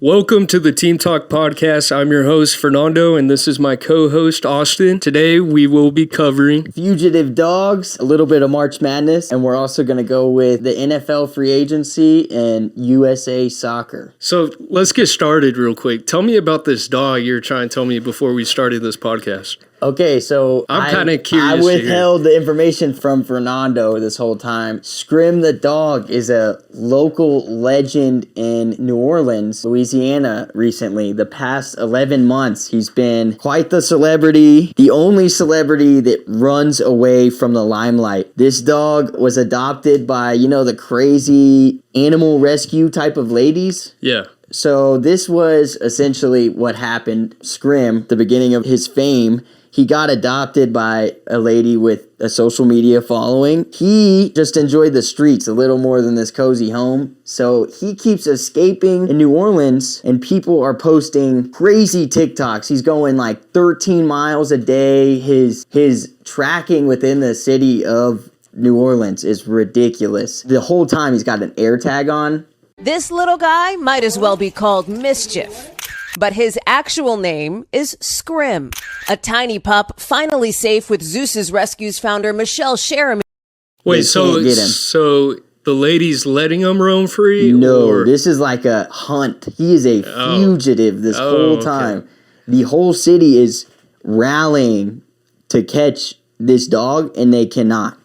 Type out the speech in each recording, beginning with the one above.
Welcome to the Team Talk Podcast. I'm your host, Fernando, and this is my co-host, Austin. Today, we will be covering Fugitive Dogs, a little bit of March Madness, and we're also going to go with the NFL free agency and USA soccer. So let's get started real quick. Tell me about this dog you were trying to tell me before we started this podcast. Okay, so I'm kind of curious. I withheld the information from Fernando this whole time. Scrim the Dog is a local legend in New Orleans, Louisiana recently. The past 11 months, he's been quite the celebrity, the only celebrity that runs away from the limelight. This dog was adopted by, the crazy animal rescue type of ladies. Yeah. So this was essentially what happened. Scrim, the beginning of his fame, he got adopted by a lady with a social media following. He just enjoyed the streets a little more than this cozy home. So he keeps escaping in New Orleans, and people are posting crazy TikToks. He's going like 13 miles a day. His tracking within the city of New Orleans is ridiculous. The whole time he's got an air tag on. This little guy might as well be called Mischief. But his actual name is Scrim, a tiny pup finally safe with Zeus's Rescues founder Michelle Sherman. Wait, so the lady's letting him roam free? No, this is like a hunt. He is a fugitive this whole time. Okay. The whole city is rallying to catch this dog, and they cannot.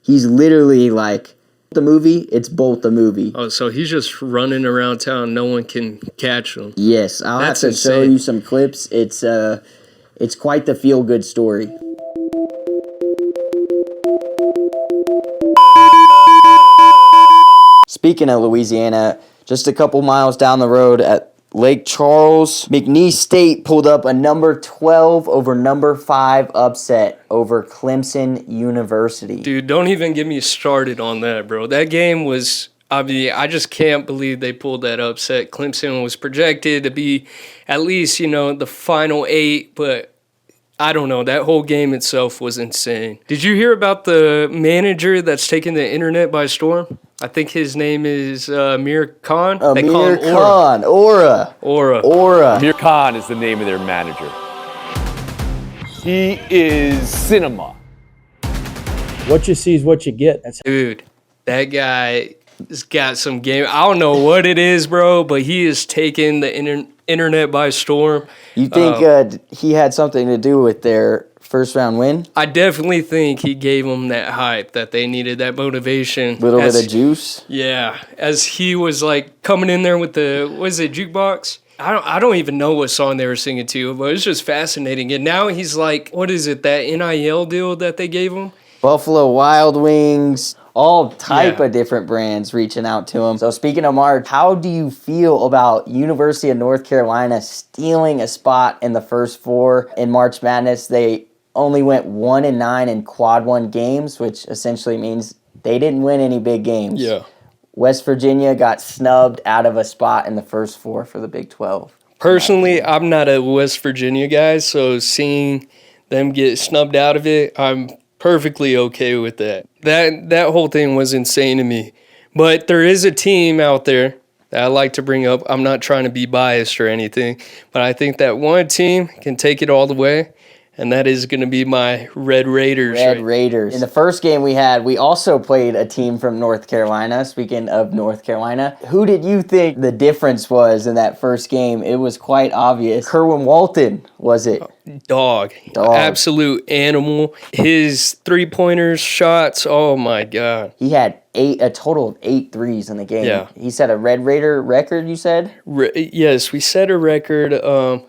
He's literally like the movie, it's Bolt the movie. Oh, so he's just running around town. No one can catch him. Yes, I'll have to show you some clips. It's quite the feel-good story. Speaking of Louisiana, just a couple miles down the road at Lake Charles, McNeese State pulled up a number 12 over number 5 upset over Clemson University. Dude, don't even get me started on that, bro. That game was, I just can't believe they pulled that upset. Clemson was projected to be at least, the final 8, but I don't know. That whole game itself was insane. Did you hear about the manager that's taking the internet by storm? I think his name is Amir Khan. Amir Khan. Aura. Amir Khan is the name of their manager. He is cinema. What you see is what you get. Dude, that guy has got some game. I don't know what it is, bro, but he is taking the internet by storm. You think he had something to do with their first round win? I definitely think he gave them that hype that they needed, that motivation. A little bit of juice? Yeah, as he was like coming in there with the, what is it, jukebox? I don't even know what song they were singing to, but it's just fascinating. And now he's like, what is it, that NIL deal that they gave him? Buffalo Wild Wings, all type of different brands reaching out to him. So speaking of March, how do you feel about University of North Carolina stealing a spot in the first 4 in March Madness? They only went 1-9 in quad 1 games, which essentially means they didn't win any big games. Yeah. West Virginia got snubbed out of a spot in the first 4 for the Big 12. Personally, I'm not a West Virginia guy, so seeing them get snubbed out of it, I'm perfectly okay with that. That whole thing was insane to me. But there is a team out there that I like to bring up. I'm not trying to be biased or anything, but I think that one team can take it all the way, and that is going to be my Red Raiders. Red Raiders. In the first game we had, we also played a team from North Carolina. Speaking of North Carolina, who did you think the difference was in that first game? It was quite obvious. Kerwin Walton, was it? Dog. Absolute animal. His three-pointers, shots, oh my God. He had a total of 8 threes in the game. Yeah. He set a Red Raider record, you said? Yes, we set a record.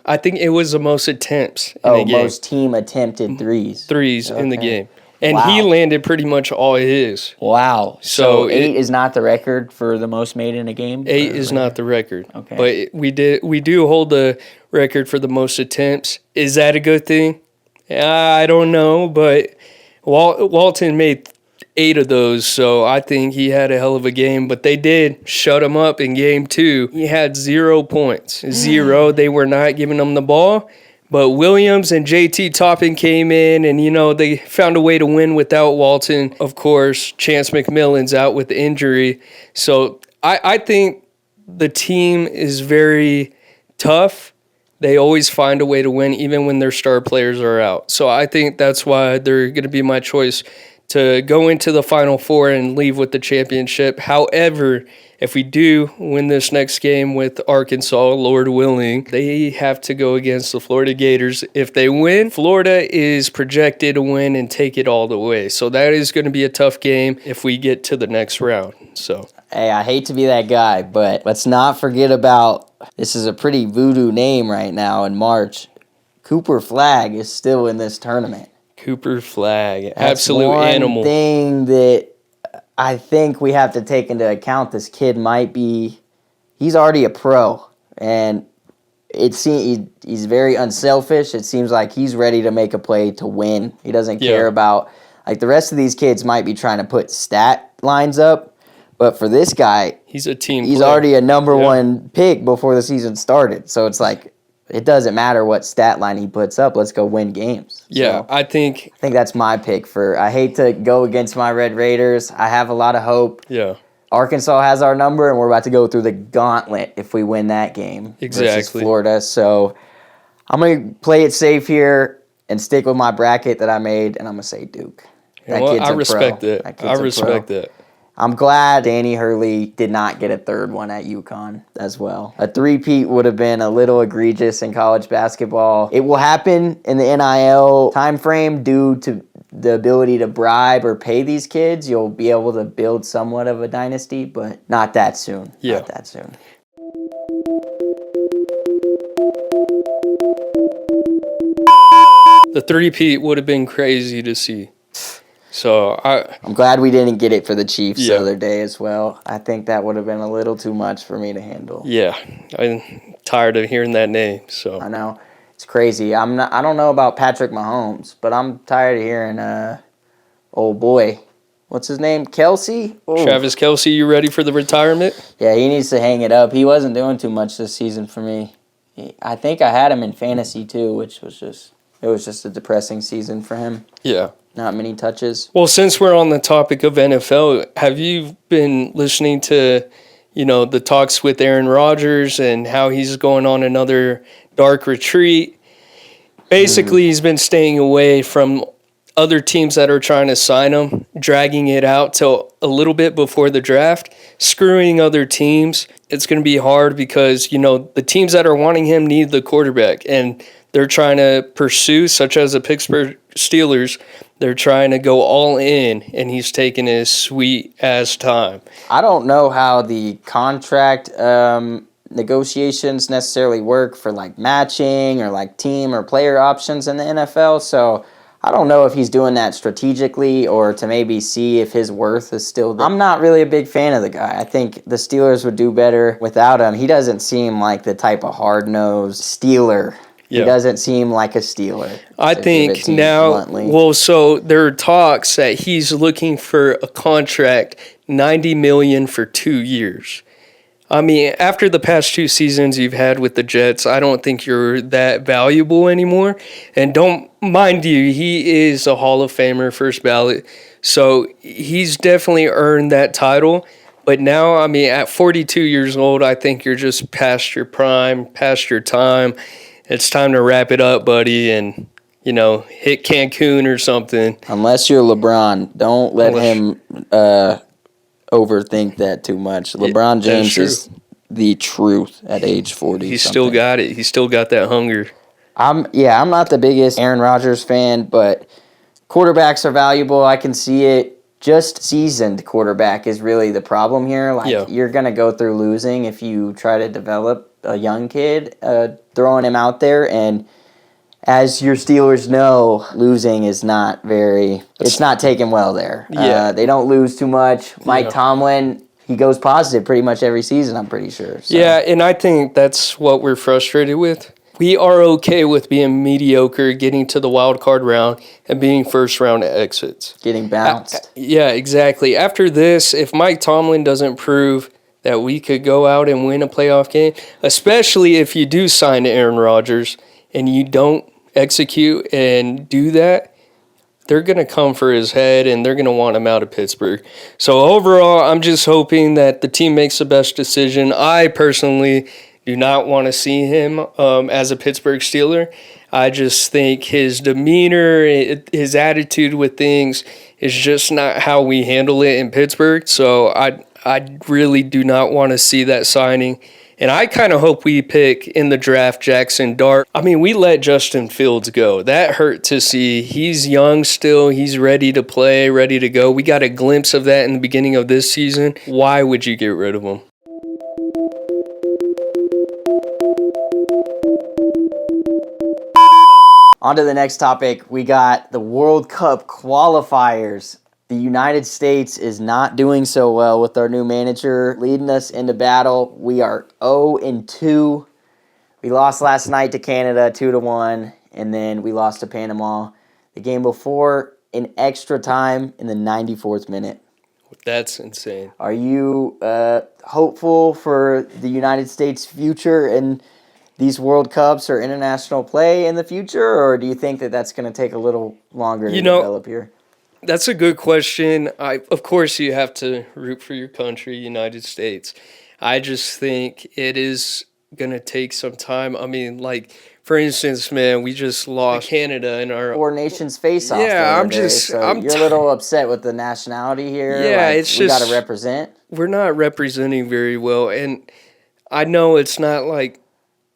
I think it was the most attempts in the game. Most team attempted threes. Threes in the game. And Wow. he landed pretty much all his. Wow. So 8 is not the record for the most made in a game? 8 is not the record. Okay. But we do hold the record for the most attempts. Is that a good thing? I don't know, but Walton made 8 of those, so I think he had a hell of a game. But they did shut him up in game 2. He had 0 points. 0. They were not giving him the ball. But Williams and JT Toppin came in, and, they found a way to win without Walton. Of course, Chance McMillan's out with injury. So I think the team is very tough. They always find a way to win, even when their star players are out. So I think that's why they're going to be my choice to go into the Final Four and leave with the championship. However, if we do win this next game with Arkansas, Lord willing, they have to go against the Florida Gators. If they win, Florida is projected to win and take it all the way. So that is going to be a tough game if we get to the next round. So, hey, I hate to be that guy, but let's not forget about, this is a pretty voodoo name right now in March. Cooper Flagg is still in this tournament. Cooper Flagg, That's absolute animal. One thing that I think we have to take into account, this kid he's already a pro, and he's very unselfish. It seems like he's ready to make a play to win. He doesn't care about, like the rest of these kids might be trying to put stat lines up, but for this guy, he's a team He's player. already a number one pick before the season started. So it's like, it doesn't matter what stat line he puts up. Let's go win games. Yeah, So I think that's my pick I hate to go against my Red Raiders. I have a lot of hope. Yeah. Arkansas has our number, and we're about to go through the gauntlet if we win that game versus Exactly. Florida. So I'm going to play it safe here and stick with my bracket that I made, and I'm going to say Duke. That kid's a I respect pro. that. That kid's I a pro. respect that. I'm glad Danny Hurley did not get a third one at UConn as well. A three-peat would have been a little egregious in college basketball. It will happen in the NIL timeframe due to the ability to bribe or pay these kids. You'll be able to build somewhat of a dynasty, but not that soon. Yeah. Not that soon. The three-peat would have been crazy to see. So I'm glad we didn't get it for the Chiefs the Yeah. other day as well. I think that would have been a little too much for me to handle. yeah, I'm tired of hearing that name. So I know. It's crazy. I don't know about Patrick Mahomes, but I'm tired of hearing old boy. What's his name? Kelsey? Ooh. Travis Kelce, you ready for the retirement? Yeah, he needs to hang it up. He wasn't doing too much this season for me. I think I had him in fantasy too, which was just a depressing season for him. Yeah. Not many touches. Well, since we're on the topic of NFL, have you been listening to, the talks with Aaron Rodgers and how he's going on another dark retreat? Basically, he's been staying away from other teams that are trying to sign him, dragging it out till a little bit before the draft, screwing other teams. It's going to be hard because, the teams that are wanting him need the quarterback, and they're trying to pursue, such as the Pittsburgh Steelers, they're trying to go all in, and he's taking his sweet-ass time. I don't know how the contract negotiations necessarily work for, matching or, team or player options in the NFL, so I don't know if he's doing that strategically or to maybe see if his worth is still there. I'm not really a big fan of the guy. I think the Steelers would do better without him. He doesn't seem like the type of hard-nosed Steeler. Yeah. He doesn't seem like a Steeler. I think now, so there are talks that he's looking for a contract, $90 million for 2 years. I mean, after the past 2 seasons you've had with the Jets, I don't think you're that valuable anymore. And don't mind you, he is a Hall of Famer, first ballot. So he's definitely earned that title. But now, I mean, at 42 years old, I think you're just past your prime, past your time. It's time to wrap it up, buddy, and hit Cancun or something. Unless you're LeBron, don't let him overthink that too much. LeBron James is the truth at age 40. He's still got it. He's still got that hunger. I'm not the biggest Aaron Rodgers fan, but quarterbacks are valuable. I can see it. Just seasoned quarterback is really the problem here. You're going to go through losing if you try to develop a young kid, throwing him out there. And as your Steelers know, losing is it's not taken well there. Yeah. They don't lose too much. Mike Tomlin, he goes positive pretty much every season, I'm pretty sure. So. Yeah, and I think that's what we're frustrated with. We are okay with being mediocre, getting to the wild card round, and being first-round exits. Getting bounced. Yeah, exactly. After this, if Mike Tomlin doesn't prove that we could go out and win a playoff game, especially if you do sign Aaron Rodgers and you don't execute and do that, they're going to come for his head and they're going to want him out of Pittsburgh. So overall, I'm just hoping that the team makes the best decision. I personally do not want to see him as a Pittsburgh Steeler. I just think his demeanor, his attitude with things is just not how we handle it in Pittsburgh. So I really do not want to see that signing. And I kind of hope we pick in the draft Jackson Dart. I mean, we let Justin Fields go. That hurt to see. He's young still. He's ready to play, ready to go. We got a glimpse of that in the beginning of this season. Why would you get rid of him? On to the next topic. We got the World Cup qualifiers. The United States is not doing so well with our new manager leading us into battle. We are 0-2. We lost last night to Canada 2-1, and then we lost to Panama the game before in extra time in the 94th minute. That's insane. Are you hopeful for the United States' future in these World Cups or international play in the future, or do you think that that's going to take a little longer to develop here? That's a good question. Of course, you have to root for your country, United States. I just think it is going to take some time. I mean, for instance, man, we just lost Canada in our 4 nations face-off. Yeah, you're a little upset with the nationality here. Yeah, it's just we got to represent. We're not representing very well, and I know it's not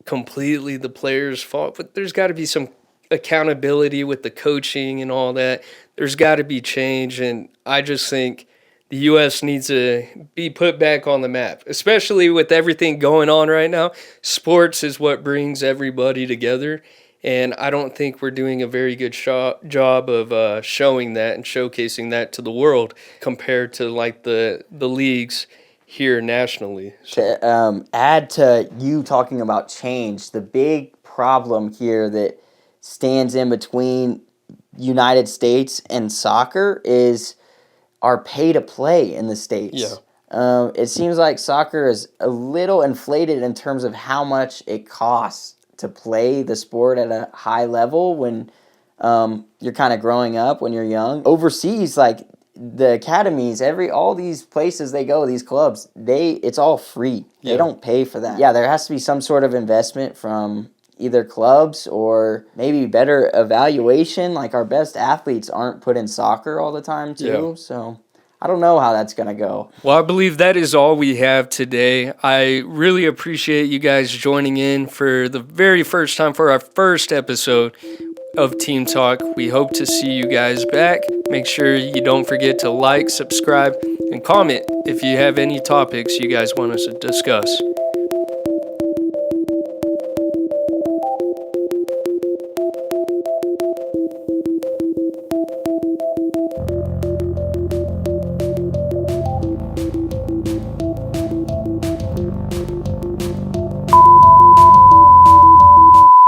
completely the players' fault, but there's got to be some accountability with the coaching and all that. There's got to be change, and I just think the U.S. needs to be put back on the map, especially with everything going on right now. Sports is what brings everybody together, and I don't think we're doing a very good job of showing that and showcasing that to the world compared to the leagues here nationally. To add to you talking about change, the big problem here that stands in between United States and soccer is our pay to play in the States. Yeah. It seems like soccer is a little inflated in terms of how much it costs to play the sport at a high level when you're kind of growing up, when you're young. Overseas, the academies, all these places they go, these clubs, it's all free. They don't pay for that. Yeah, there has to be some sort of investment from either clubs or maybe better evaluation. Our best athletes aren't put in soccer all the time too. Yeah. So I don't know how that's going to go. Well, I believe that is all we have today. I really appreciate you guys joining in for the very first time for our first episode of Team Talk. We hope to see you guys back. Make sure you don't forget to like, subscribe, and comment if you have any topics you guys want us to discuss.